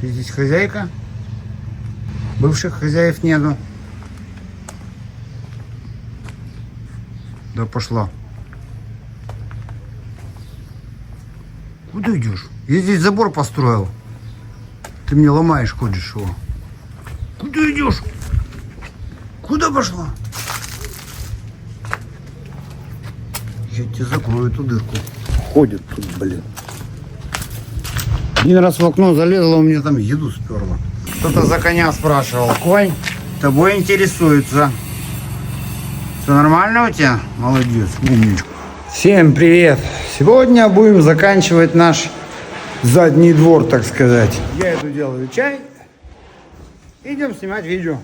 Ты здесь хозяйка? Бывших хозяев нету. Да пошла. Куда идешь? Я здесь забор построил. Ты мне ломаешь, ходишь его. Куда идешь? Куда пошла? Я тебе закрою эту дырку. Ходит тут, блин. Один раз в окно залезла, у меня там еду сперла. Кто-то за коня спрашивал. Конь тобой интересуется. Все нормально у тебя? Молодец, умничка. Всем привет! Сегодня будем заканчивать наш задний двор, так сказать. Я иду делаю чай. Идем снимать видео.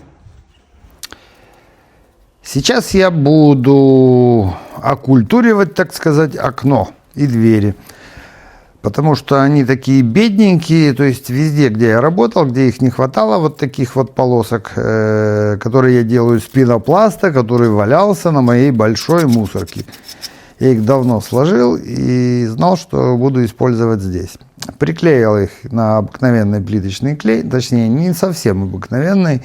Сейчас я буду окультуривать, так сказать, окно и двери. Потому что они такие бедненькие, то есть везде, где я работал, где их не хватало, вот таких вот полосок, которые я делаю из пенопласта, который валялся на моей большой мусорке. Я их давно сложил и знал, что буду использовать здесь. Приклеил их на обыкновенный плиточный клей, точнее, не совсем обыкновенный,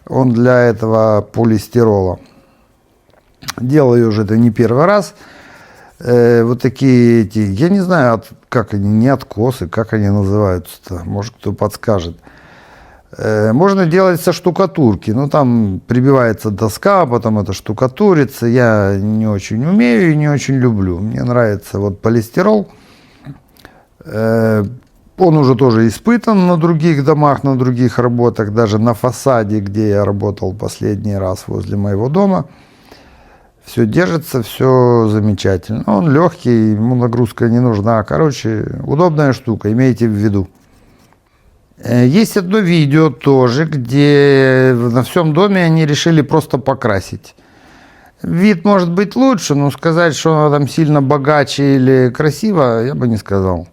он для этого полистирола. Делаю уже это не первый раз. Вот такие эти, я не знаю, как они, не откосы, как они называются-то, может кто подскажет. Можно делать со штукатурки, но там прибивается доска, потом это штукатурится. Я не очень умею и не очень люблю. Мне нравится вот полистирол. Он уже тоже испытан на других домах, на других работах, даже на фасаде, где я работал последний раз возле моего дома. Все держится, все замечательно. Он легкий, ему нагрузка не нужна. Короче, удобная штука, имейте в виду. Есть одно видео тоже, где на всем доме они решили просто покрасить. Вид может быть лучше, но сказать, что оно там сильно богаче или красиво, я бы не сказал.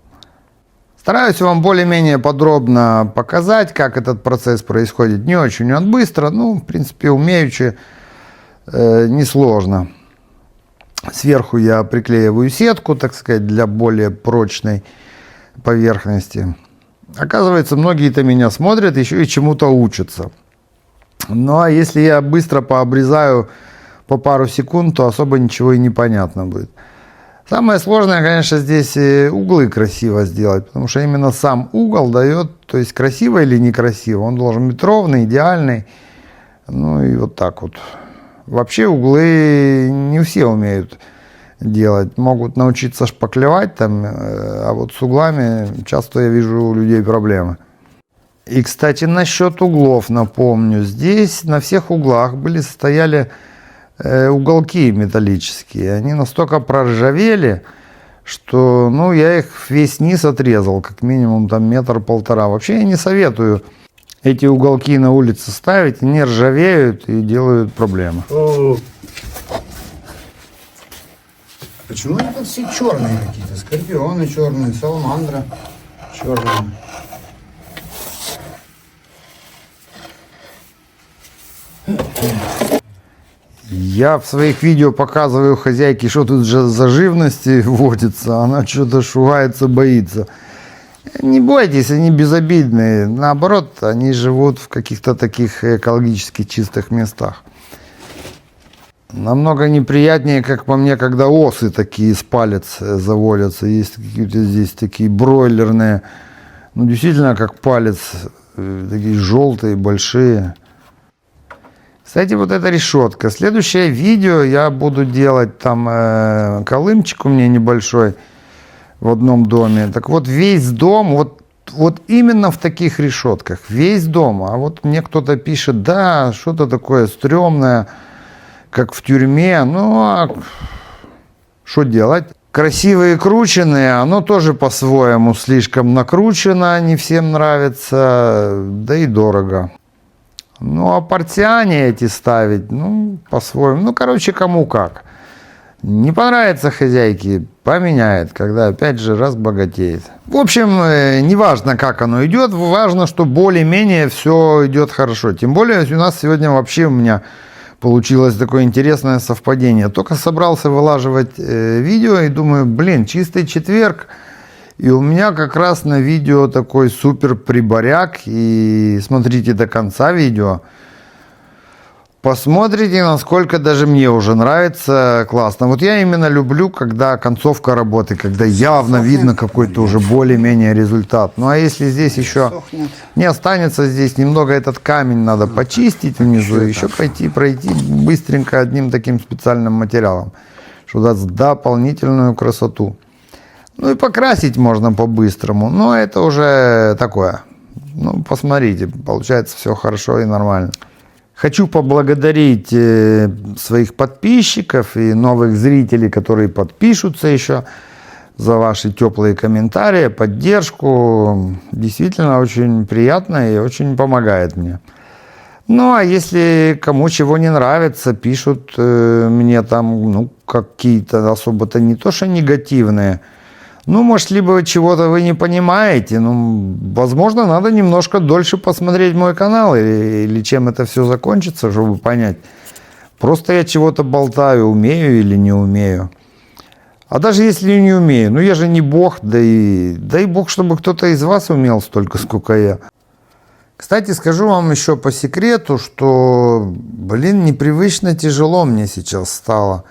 Стараюсь вам более-менее подробно показать, как этот процесс происходит. Не очень он быстро, ну, в принципе, умеючи. Несложно. Сверху я приклеиваю сетку, так сказать, для более прочной поверхности. Оказывается, многие-то меня смотрят, еще и чему-то учатся. Ну, а если я быстро пообрезаю по пару секунд, то особо ничего и не понятно будет. Самое сложное, конечно, здесь углы красиво сделать, потому что именно сам угол дает, то есть красиво или некрасиво. Он должен быть ровный, идеальный. Ну и вот так вот. Вообще углы не все умеют делать. Могут научиться шпаклевать там, а вот с углами часто я вижу у людей проблемы. И, кстати, насчет углов напомню. Здесь на всех углах стояли уголки металлические. Они настолько проржавели, что ну, я их весь низ отрезал, как минимум там 1-1,5 метра. Вообще я не советую эти уголки на улице ставить, они ржавеют и делают проблемы. Почему они тут все черные какие-то? Скорпионы черные, саламандра черная. Я в своих видео показываю хозяйке, что тут же за живности водится. Она что-то шугается, боится. Не бойтесь, они безобидные. Наоборот, они живут в каких-то таких экологически чистых местах. Намного неприятнее, как по мне, когда осы такие с палец заводятся. Есть какие-то здесь такие бройлерные. Ну, действительно, как палец. Такие желтые, большие. Кстати, вот эта решетка. Следующее видео я буду делать там колымчик у меня небольшой. В одном доме. Так вот, весь дом, вот именно в таких решетках, весь дом. А вот мне кто-то пишет, да, что-то такое стрёмное, как в тюрьме. Ну, а что делать? Красивые крученные, оно тоже по-своему слишком накручено, не всем нравится, да и дорого. Ну, а портиане эти ставить, ну, по-своему, ну, короче, кому как. Не понравится хозяйке, поменяет, когда опять же разбогатеет. В общем, не важно, как оно идет, важно, что более-менее все идет хорошо. Тем более у нас сегодня вообще у меня получилось такое интересное совпадение. Только собрался вылаживать видео и думаю, блин, чистый четверг, И у меня как раз на видео такой супер приборяк. И смотрите до конца видео. Посмотрите, насколько даже мне уже нравится. Классно. Вот я именно люблю, когда концовка работы, когда явно видно какой-то уже более-менее результат. Ну а если здесь еще не останется, здесь немного этот камень надо почистить внизу, еще пройти быстренько одним таким специальным материалом, что даст дополнительную красоту. Ну и покрасить можно по-быстрому, но это уже такое. Ну, посмотрите, получается все хорошо и нормально. Хочу поблагодарить своих подписчиков и новых зрителей, которые подпишутся еще, за ваши теплые комментарии, поддержку. Действительно очень приятно и очень помогает мне. Ну, а если кому чего не нравится, пишут мне там, ну, какие-то особо-то не то, что негативные. Ну, может, либо чего-то вы не понимаете, ну, возможно, надо немножко дольше посмотреть мой канал, или чем это все закончится, чтобы понять, просто я чего-то болтаю, умею или не умею. А даже если не умею, ну, я же не бог, да и дай бог, чтобы кто-то из вас умел столько, сколько я. Кстати, скажу вам еще по секрету, что, блин, непривычно тяжело мне сейчас стало.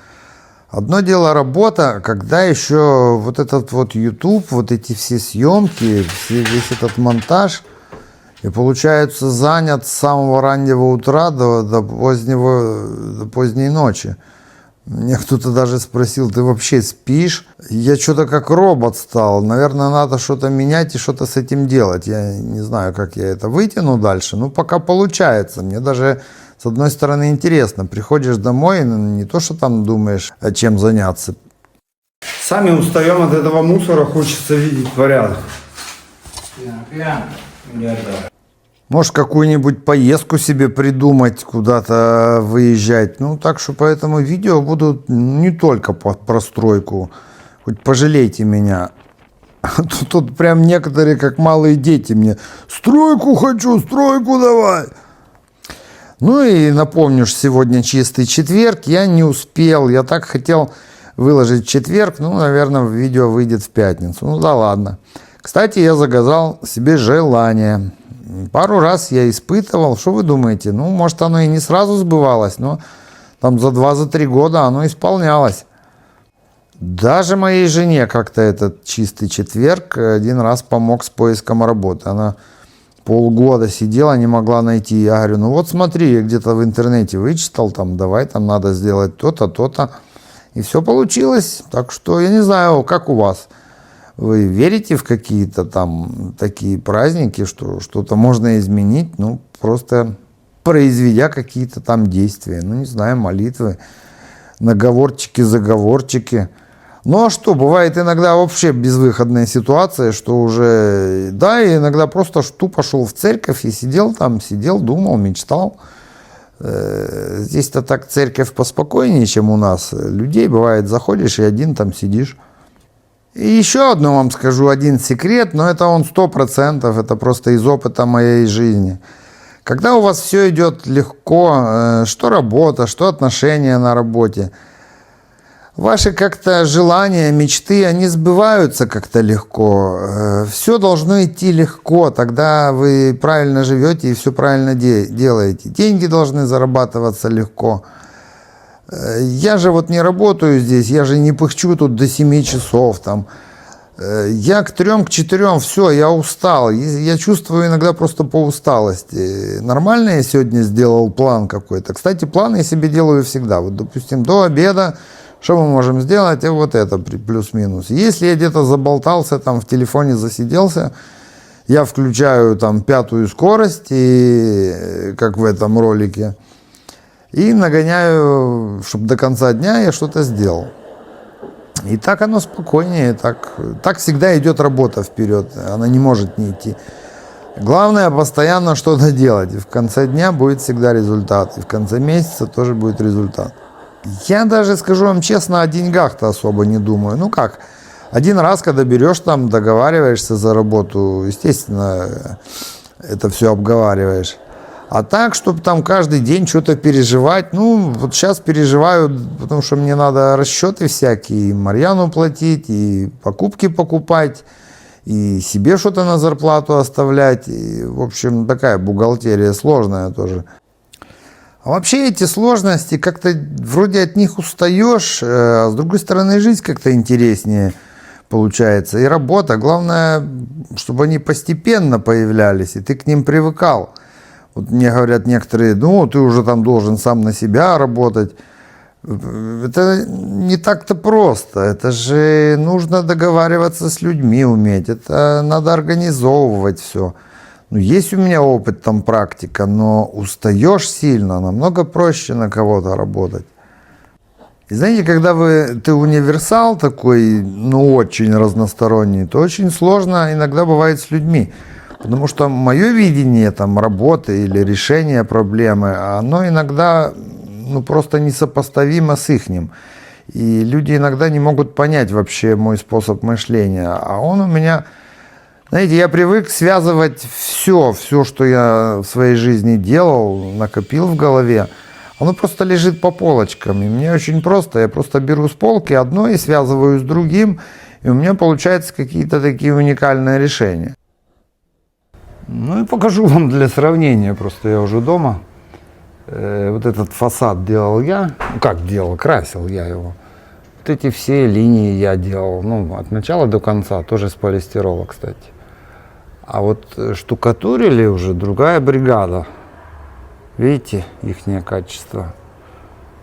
Одно дело работа, когда еще вот этот вот YouTube, вот эти все съемки, весь этот монтаж, и получается занят с самого раннего утра до поздней ночи. Мне кто-то даже спросил, ты вообще спишь? Я что-то как робот стал. Наверное, надо что-то менять и что-то с этим делать. Я не знаю, как я это вытяну дальше. Ну, пока получается. Мне даже... С одной стороны, интересно, приходишь домой, не то, что там думаешь, чем заняться. Сами устаем от этого мусора, хочется видеть порядок. Может, какую-нибудь поездку себе придумать, куда-то выезжать. Ну, так что поэтому видео будут не только про стройку. Хоть пожалейте меня. Тут прям некоторые, как малые дети, мне «Стройку хочу, стройку давай!» Ну и напомню, что сегодня чистый четверг, я не успел, я так хотел выложить в четверг, ну, наверное, видео выйдет в пятницу, ну да ладно. Кстати, я загадал себе желание, пару раз я испытывал, что вы думаете, ну, может, оно и не сразу сбывалось, но там за 2-3 года оно исполнялось. Даже моей жене как-то этот чистый четверг один раз помог с поиском работы, она... Полгода сидела, не могла найти. Я говорю, ну вот смотри, я где-то в интернете вычитал, там, давай, там надо сделать то-то, то-то. И все получилось. Так что я не знаю, как у вас. Вы верите в какие-то там такие праздники, что что-то можно изменить, ну, просто произведя какие-то там действия. Ну, не знаю, молитвы, наговорчики, заговорчики. Ну а что, бывает иногда вообще безвыходная ситуация, что уже, да, и иногда просто тупо шел в церковь и сидел там, думал, мечтал. Здесь-то так церковь поспокойнее, чем у нас. Людей бывает, заходишь и один там сидишь. И еще одно вам скажу, один секрет, но это он 100%, это просто из опыта моей жизни. Когда у вас все идет легко, что работа, что отношения на работе, ваши как-то желания, мечты, они сбываются как-то легко. Все должно идти легко, тогда вы правильно живете и все правильно делаете. Деньги должны зарабатываться легко. Я же вот не работаю здесь, я же не пыхчу тут до 7 часов. Там. Я к 3-4, все, я устал. Я чувствую иногда просто по усталости. Нормально я сегодня сделал план какой-то. Кстати, план я себе делаю всегда. Вот, допустим, до обеда. Что мы можем сделать? И вот это плюс-минус. Если я где-то заболтался, там в телефоне засиделся, я включаю там 5-ю скорость, и, как в этом ролике, и нагоняю, чтобы до конца дня я что-то сделал. И так оно спокойнее, так всегда идет работа вперед, она не может не идти. Главное постоянно что-то делать, и в конце дня будет всегда результат, и в конце месяца тоже будет результат. Я даже, скажу вам честно, о деньгах-то особо не думаю. Ну как, один раз, когда берешь там, договариваешься за работу, естественно, это все обговариваешь. А так, чтобы там каждый день что-то переживать, ну, вот сейчас переживаю, потому что мне надо расчеты всякие, и Марьяну платить, и покупки покупать, и себе что-то на зарплату оставлять. И, в общем, такая бухгалтерия сложная тоже. А вообще эти сложности, как-то вроде от них устаешь, а с другой стороны жизнь как-то интереснее получается. И работа, главное, чтобы они постепенно появлялись, и ты к ним привыкал. Вот мне говорят некоторые, ну, ты уже там должен сам на себя работать. Это не так-то просто. Это же нужно договариваться с людьми уметь. Это надо организовывать все. Ну, есть у меня опыт, там практика, но устаешь сильно, намного проще на кого-то работать. И знаете, когда ты универсал такой, ну, очень разносторонний, то очень сложно иногда бывает с людьми. Потому что мое видение там работы или решения проблемы, оно иногда ну, просто несопоставимо с ихним. И люди иногда не могут понять вообще мой способ мышления. А он у меня, знаете, я привык связывать все, что я в своей жизни делал, накопил в голове. Оно просто лежит по полочкам. И мне очень просто. Я просто беру с полки одно и связываю с другим. И у меня получаются какие-то такие уникальные решения. Ну и покажу вам для сравнения. Просто я уже дома. Вот этот фасад делал я. Ну как делал? Красил я его. Вот эти все линии я делал. Ну, от начала до конца. Тоже с полистирола, кстати. А вот штукатурили уже другая бригада. Видите, ихнее качество.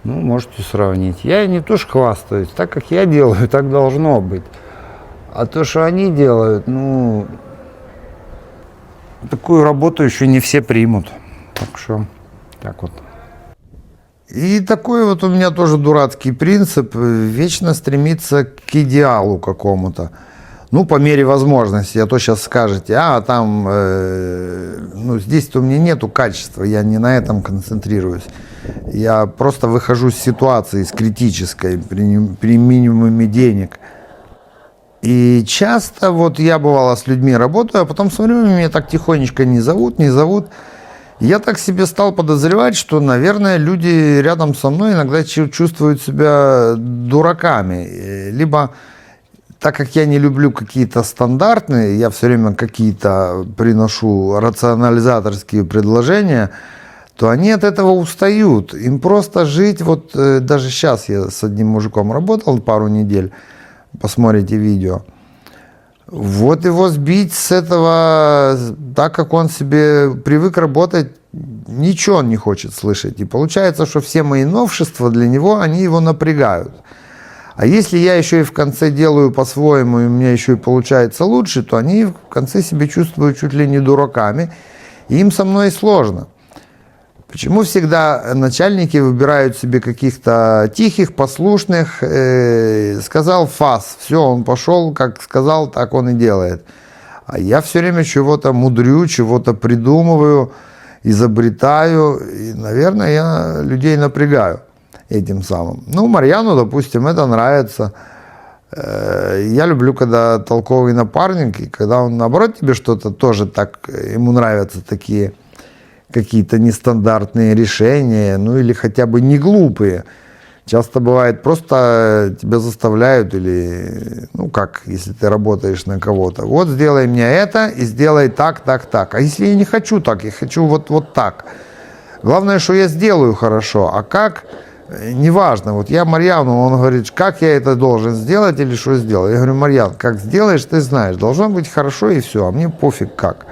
Ну, можете сравнить. Я не то что хвастаюсь. Так как я делаю, так должно быть. А то, что они делают, ну, такую работу еще не все примут. Так что, так вот. И такой вот у меня тоже дурацкий принцип. Вечно стремиться к идеалу какому-то. Ну, по мере возможности. А то сейчас скажете, там, ну, здесь-то у меня нету качества, я не на этом концентрируюсь. Я просто выхожу с ситуации, с критической, при минимуме денег. И часто вот я, бывало, с людьми работаю, а потом смотрю, меня так тихонечко не зовут. Я так себе стал подозревать, что, наверное, люди рядом со мной иногда чувствуют себя дураками. Либо, так как я не люблю какие-то стандартные, я все время какие-то приношу рационализаторские предложения, то они от этого устают. Им просто жить, вот даже сейчас я с одним мужиком работал пару недель, посмотрите видео. Вот его сбить с этого, так как он себе привык работать, ничего он не хочет слышать. И получается, что все мои новшества для него, они его напрягают. А если я еще и в конце делаю по-своему, и у меня еще и получается лучше, то они в конце себя чувствуют чуть ли не дураками, и им со мной сложно. Почему всегда начальники выбирают себе каких-то тихих, послушных, сказал фас, все, он пошел, как сказал, так он и делает. А я все время чего-то мудрю, чего-то придумываю, изобретаю, и, наверное, я людей напрягаю этим самым. Ну, Марьяну, допустим, это нравится. Я люблю, когда толковый напарник, и когда он, наоборот, тебе что-то тоже так, ему нравятся такие какие-то нестандартные решения, ну или хотя бы не глупые. Часто бывает, просто тебя заставляют или, ну как, если ты работаешь на кого-то. Вот сделай мне это и сделай так, так, так. А если я не хочу так, я хочу вот так. Главное, что я сделаю хорошо, а как, неважно. Вот я Марьяну, он говорит, как я это должен сделать или что сделать. Я говорю, Марьян, как сделаешь, ты знаешь, должно быть хорошо и все, а мне пофиг как.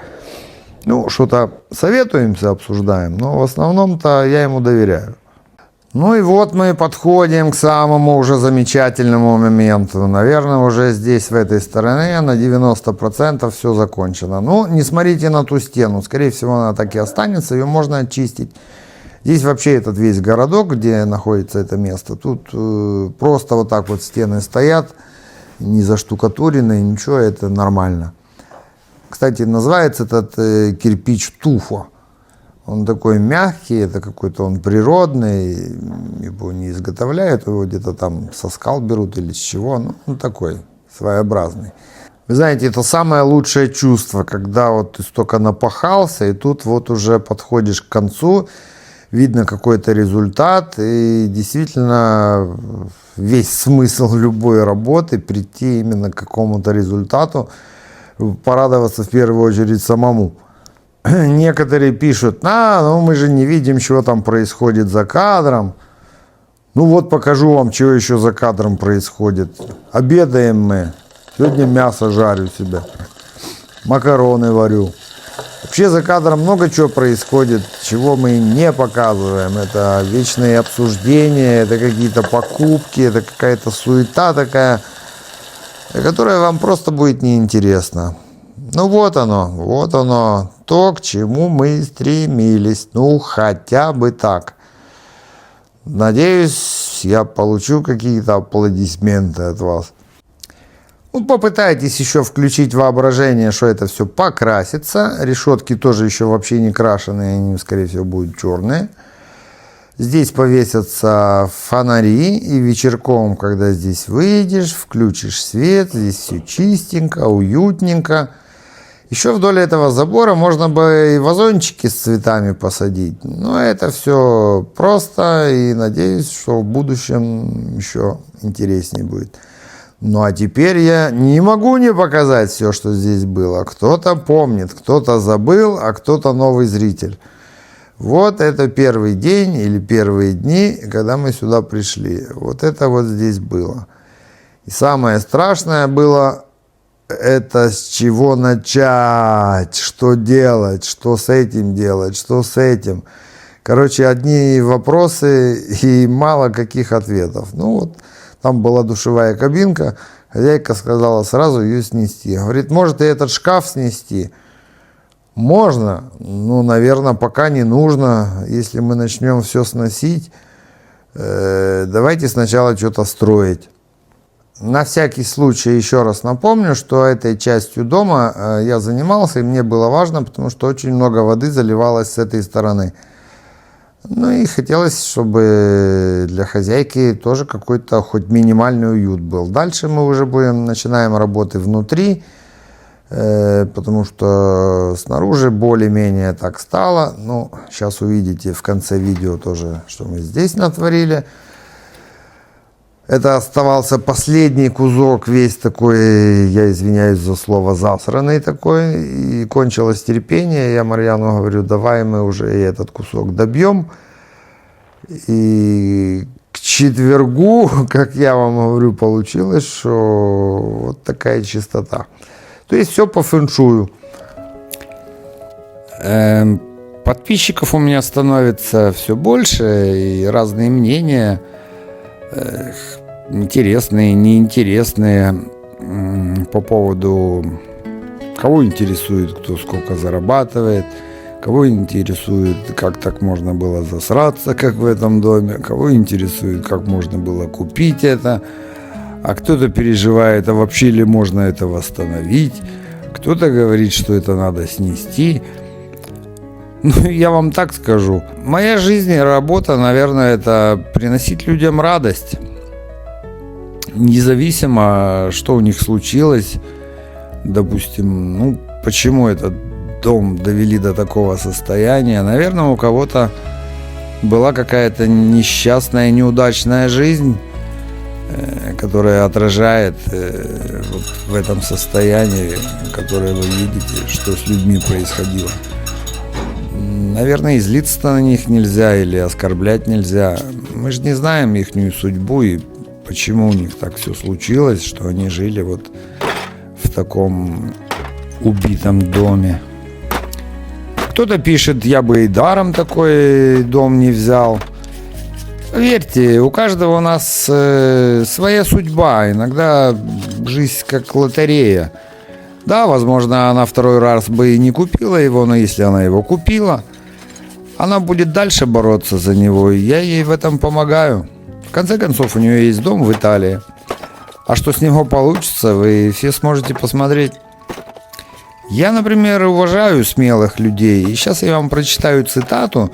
Ну, что-то советуемся, обсуждаем, но в основном-то я ему доверяю. Ну и вот мы подходим к самому уже замечательному моменту. Наверное, уже здесь, в этой стороне, на 90% все закончено. Ну, не смотрите на ту стену, скорее всего, она так и останется, ее можно очистить. Здесь вообще этот весь городок, где находится это место, тут просто вот так вот стены стоят, не заштукатуренные, ничего, это нормально. Кстати, называется этот кирпич туфо. Он такой мягкий, это какой-то он природный, его не изготовляют, его где-то там со скал берут или с чего, ну, он такой своеобразный. Вы знаете, это самое лучшее чувство, когда вот ты столько напахался, и тут вот уже подходишь к концу, видно какой-то результат, и действительно весь смысл любой работы прийти именно к какому-то результату, порадоваться в первую очередь самому. Некоторые пишут, ну мы же не видим, что там происходит за кадром. Ну вот покажу вам, что еще за кадром происходит. Обедаем мы. Сегодня мясо жарю себе. Макароны варю. Вообще за кадром много чего происходит, чего мы не показываем. Это вечные обсуждения, это какие-то покупки, это какая-то суета такая, которая вам просто будет неинтересна. Ну вот оно, то, к чему мы стремились. Ну хотя бы так. Надеюсь, я получу какие-то аплодисменты от вас. Ну, попытайтесь еще включить воображение, что это все покрасится. Решетки тоже еще вообще не крашеные, они, скорее всего, будут черные. Здесь повесятся фонари, и вечерком, когда здесь выйдешь, включишь свет, здесь все чистенько, уютненько. Еще вдоль этого забора можно бы и вазончики с цветами посадить. Но это все просто, и надеюсь, что в будущем еще интереснее будет. Ну а теперь я не могу не показать все, что здесь было. Кто-то помнит, кто-то забыл, а кто-то новый зритель. Вот это первый день или первые дни, когда мы сюда пришли. Вот это вот здесь было. И самое страшное было, это с чего начать, что делать, что с этим делать, что с этим. Короче, одни вопросы и мало каких ответов. Ну вот. Там была душевая кабинка, хозяйка сказала сразу ее снести. Говорит, может и этот шкаф снести? Можно, ну, наверное, пока не нужно. Если мы начнем все сносить, давайте сначала что-то строить. На всякий случай еще раз напомню, что этой частью дома я занимался, и мне было важно, потому что очень много воды заливалось с этой стороны. Ну и хотелось, чтобы для хозяйки тоже какой-то хоть минимальный уют был. Дальше мы уже начинаем работы внутри, потому что снаружи более-менее так стало. Ну, сейчас увидите в конце видео тоже, что мы здесь натворили. Это оставался последний кусок, весь такой, я извиняюсь за слово, засранный такой. И кончилось терпение. Я Марьяну говорю, давай мы уже и этот кусок добьем. И к четвергу, как я вам говорю, получилось, что вот такая чистота. То есть все по фэншую. Подписчиков у меня становится все больше, и разные мнения. Интересные, неинтересные, по поводу, кого интересует, кто сколько зарабатывает, кого интересует, как так можно было засраться, как в этом доме, кого интересует, как можно было купить это, а кто-то переживает, а вообще ли можно это восстановить, кто-то говорит, что это надо снести. Ну, я вам так скажу, моя жизнь и работа, наверное, это приносить людям радость. Независимо, что у них случилось, допустим, ну, почему этот дом довели до такого состояния. Наверное, у кого-то была какая-то несчастная, неудачная жизнь, которая отражает вот в этом состоянии, которое вы видите, что с людьми происходило. Наверное, и злиться на них нельзя или оскорблять нельзя. Мы же не знаем ихнюю судьбу и почему у них так все случилось, что они жили вот в таком убитом доме. Кто-то пишет, я бы и даром такой дом не взял. Верьте, у каждого у нас своя судьба. Иногда жизнь как лотерея. Да, возможно, она второй раз бы и не купила его, но если она его купила, она будет дальше бороться за него, и я ей в этом помогаю. В конце концов, у нее есть дом в Италии. А что с него получится, вы все сможете посмотреть. Я, например, уважаю смелых людей. И сейчас я вам прочитаю цитату.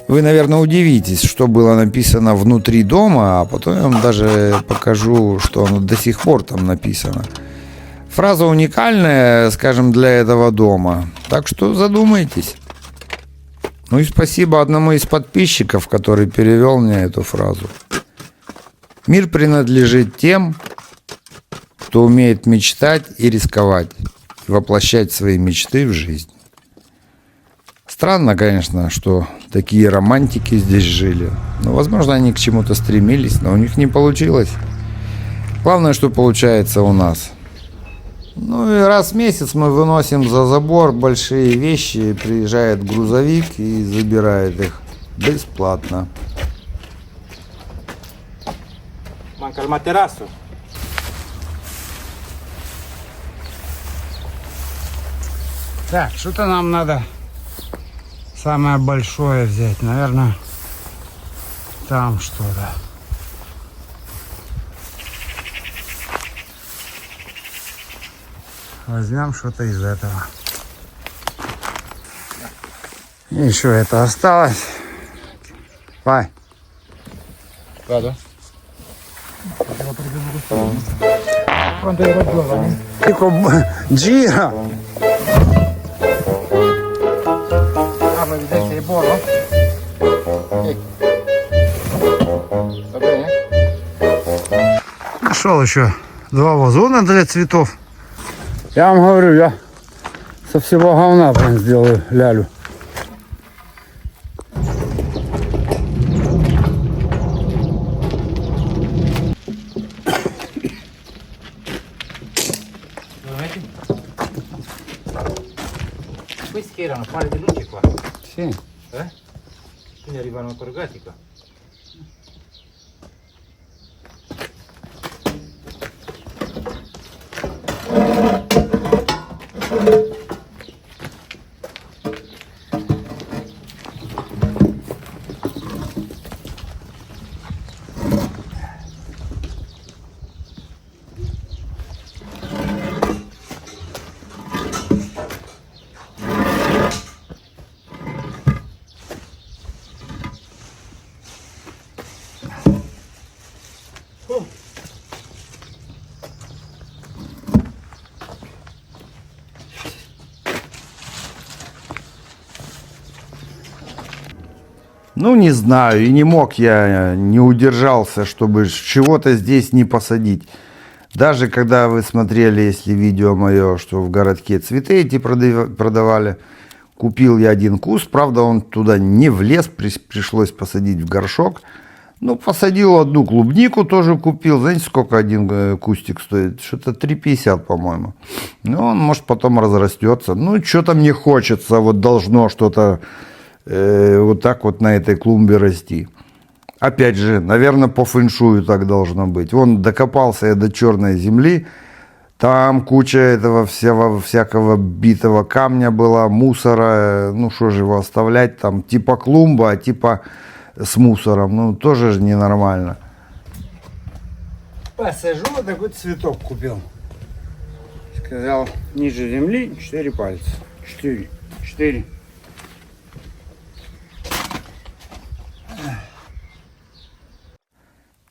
Вы, наверное, удивитесь, что было написано внутри дома, а потом я вам даже покажу, что оно до сих пор там написано. Фраза уникальная, скажем, для этого дома. Так что задумайтесь. Ну и спасибо одному из подписчиков, который перевел мне эту фразу. Мир принадлежит тем, кто умеет мечтать и рисковать. воплощать свои мечты в жизнь. Странно, конечно, что такие романтики здесь жили. Но, возможно, они к чему-то стремились, но у них не получилось. Главное, что получается у нас. Ну и раз в месяц мы выносим за забор большие вещи, приезжает грузовик и забирает их бесплатно. Manca il materasso. Так, что-то нам надо самое большое взять. Наверное, там что-то. Возьмем что-то из этого. Еще это осталось. Пай. Да. Gira. Нашел еще 2 вазона для цветов. Я вам говорю, я со всего говна прям сделаю лялю. Questi erano pali di luce qua, Sì. quindi arrivano corrugati qua. Ну, не знаю, и не мог я, не удержался, чтобы чего-то здесь не посадить. Даже когда вы смотрели, если видео мое, что в городке цветы эти продавали, купил я один куст, правда, он туда не влез, пришлось посадить в горшок. Ну, посадил одну клубнику, тоже купил. Знаете, сколько один кустик стоит? Что-то 3,50, по-моему. Ну, он, может, потом разрастется. Ну, что-то мне хочется, вот должно что-то вот так вот на этой клумбе расти. Опять же, наверное, по фэншую так должно быть. Вон докопался я до черной земли. Там куча этого всякого битого камня была, мусора. Ну, что же его оставлять там? Типа клумба, а типа с мусором. Ну, тоже же ненормально. Посажу, вот такой цветок купил. Сказал, ниже земли 4 пальца. 4.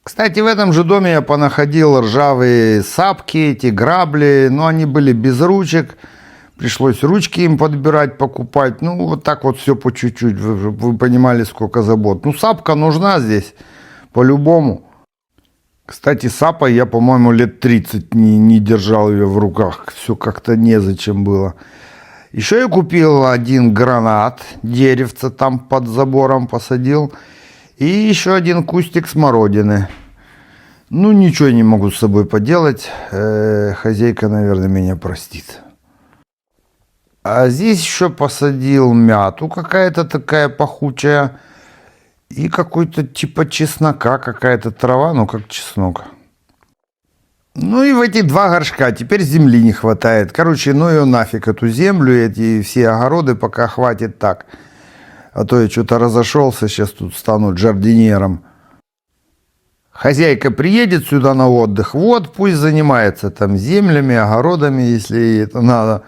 Кстати, в этом же доме я понаходил ржавые сапки, эти грабли, но они были без ручек, пришлось ручки им подбирать, покупать, ну вот так вот все по чуть-чуть, вы понимали, сколько забот. Ну сапка нужна здесь, по-любому. Кстати, сапой я, по-моему, лет 30 не держал ее в руках, все как-то незачем было. Еще я купил один гранат, деревце там под забором посадил, и еще один кустик смородины. Ну, ничего не могу с собой поделать. Хозяйка, наверное, меня простит. А здесь еще посадил мяту какая-то такая пахучая. И какой-то типа чеснока, какая-то трава, ну как чеснок. Ну и в эти 2 горшка теперь земли не хватает. Короче, ну ее нафиг, эту землю, эти все огороды, пока хватит так. А то я что-то разошелся, сейчас тут стану джардиньером. Хозяйка приедет сюда на отдых, вот пусть занимается там землями, огородами, если ей это надо.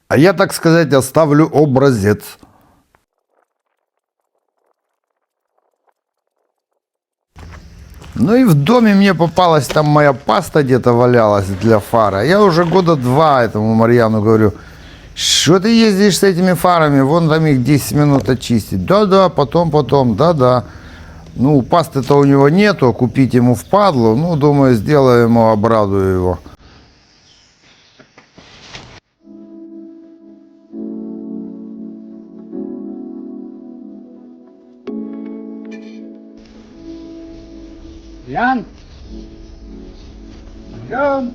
А я, так сказать, оставлю образец. Ну и в доме мне попалась там моя паста где-то валялась для фара. Я уже года 2 этому Марьяну говорю, что ты ездишь с этими фарами, вон там их 10 минут очистить. Да-да, потом, да-да. Ну, пасты-то у него нету, купить ему впадлу. Ну, думаю, сделаю ему, обрадую его. Ян? Ян?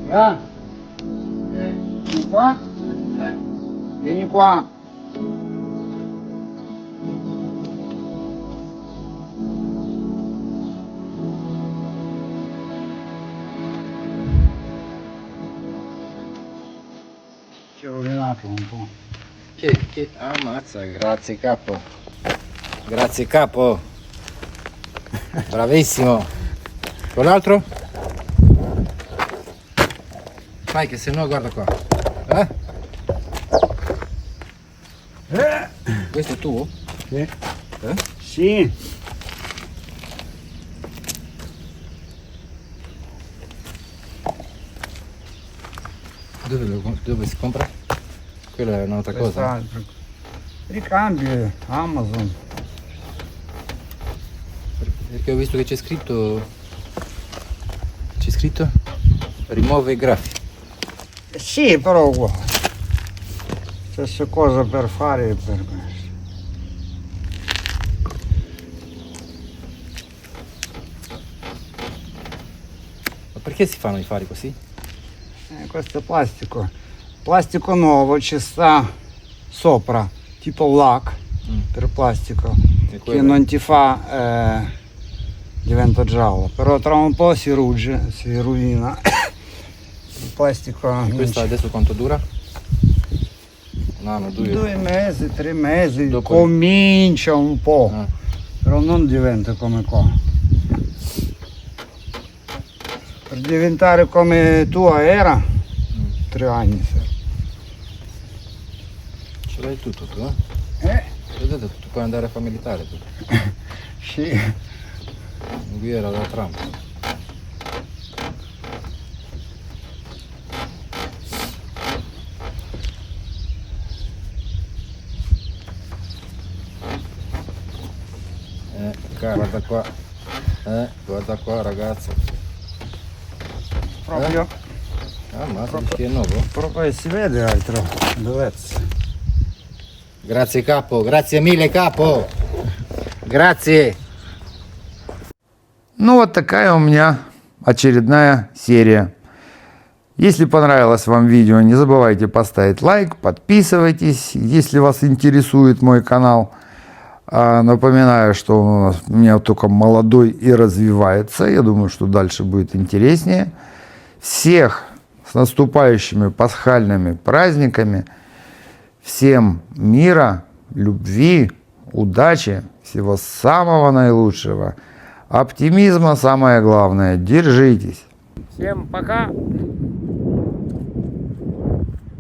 Ян? Vieni qua? Vieni qua. Ci ho rovinato un po'. Che ammazza, grazie capo. Grazie capo. Bravissimo. Con l'altro? Fai che se no guarda qua. Questo è tuo? Sì. Eh? Sì. Dove si compra? Quella è un'altra cosa. Quest'altro. Ricambio Amazon. Perché ho visto che c'è scritto. C'è scritto? Rimuove i graffi. Sì, però uguale. Stessa cosa per fare e per questo. Ma perché si fanno i fari così? Questo è plastico. Plastico nuovo ci sta sopra, tipo lac per plastico, E che non ti fa diventa giallo, però tra un po' si rugge, si rovina. Il plastico non Questo ci- adesso quanto dura? Un anno, 2 mesi, 3 mesi, Dopo- comincia un po', Ah. però non diventa come qua. Per diventare come tua era, 3 anni. Ce l'hai tutto tu, eh? Vedete, tu puoi andare a fare militare tu. Sì. Guerra da Trump. Guarda qua ragazzo. Proprio, Ammazza, dici che è nuovo? proprio si vede altro bellezza. Grazie capo, grazie mille capo. Grazie. Ну вот такая у меня очередная серия. Если понравилось вам видео, не забывайте поставить лайк, подписывайтесь, если вас интересует мой канал. Напоминаю, что у меня только молодой и развивается. Я думаю, что дальше будет интереснее. Всех с наступающими пасхальными праздниками. Всем мира, любви, удачи, всего самого наилучшего. Оптимизма самое главное. Держитесь. Всем пока!